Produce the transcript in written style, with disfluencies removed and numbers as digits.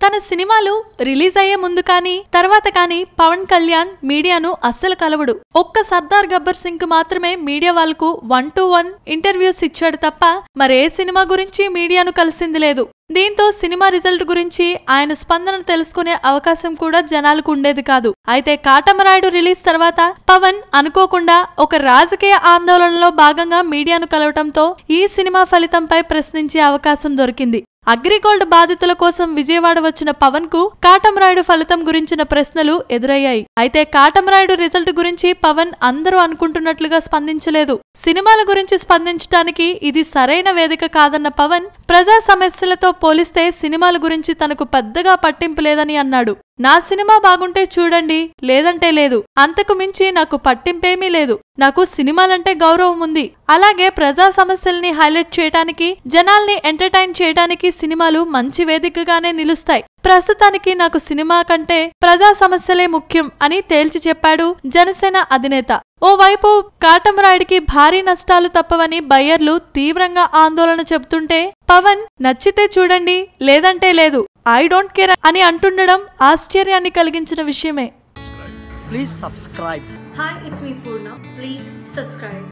తన సినిమాలు రిలీజ్ అయ్యే ముందు కానీ తర్వాత కానీ పవన్ కళ్యాణ్ మీడియాను అస్సలు కలవడు. ఒక్క సర్దార్ గబ్బర్ సింగ్ మాత్రమే మీడియా వాళ్లకు 1-to-1 ఇంటర్వ్యూస్ ఇచ్చాడు తప్ప మరే సినిమా గురించి మీడియాను కలిసింది లేదు. దీంతో సినిమా రిజల్ట్ గురించి ఆయన స్పందన తెలుసుకునే అవకాశం కూడా జనాలకు ఉండేది కాదు. అయితే కాటమరాయుడు రిలీజ్ తర్వాత పవన్ అనుకోకుండా ఒక రాజకీయ ఆందోళనలో భాగంగా మీడియాను కలవటంతో ఈ సినిమా ఫలితంపై ప్రశ్నించే అవకాశం దొరికింది. అగ్రిగోల్డ్ బాధితుల కోసం విజయవాడ వచ్చిన పవన్ కు కాటమరాయుడు ఫలితం గురించిన ప్రశ్నలు ఎదురయ్యాయి. అయితే కాటమరాయుడు రిజల్ట్ గురించి పవన్ అందరూ అనుకుంటున్నట్లుగా స్పందించలేదు. సినిమాల గురించి స్పందించడానికి ఇది సరైన వేదిక కాదన్న పవన్ ప్రజా సమస్యలతో పోలిస్తే సినిమాల గురించి తనకు పెద్దగా పట్టింపు లేదని అన్నాడు. నా సినిమా బాగుంటే చూడండి, లేదంటే లేదు. అంతకు మించి నాకు పట్టింపేమీ లేదు. నాకు సినిమాలంటే గౌరవం ఉంది. అలాగే ప్రజా సమస్యల్ని హైలైట్ చేయడానికి, జనాల్ని ఎంటర్టైన్ చేయడానికి సినిమాలు మంచి వేదికగానే నిలుస్తాయి. ప్రస్తుతానికి నాకు సినిమా కంటే ప్రజా సమస్యలే ముఖ్యం అని తేల్చి చెప్పాడు జనసేన అధినేత. ఓవైపు కాటమరాయుడికి భారీ నష్టాలు తప్పవని బయ్యర్లు తీవ్రంగా ఆందోళన చెబుతుంటే పవన్ నచ్చితే చూడండి, లేదంటే లేదు, ఐ డోంట్ కేర్ అని అంటుండడం ఆశ్చర్యాన్ని కలిగించిన విషయమే. Please subscribe. Hi, it's me Purna. Please subscribe.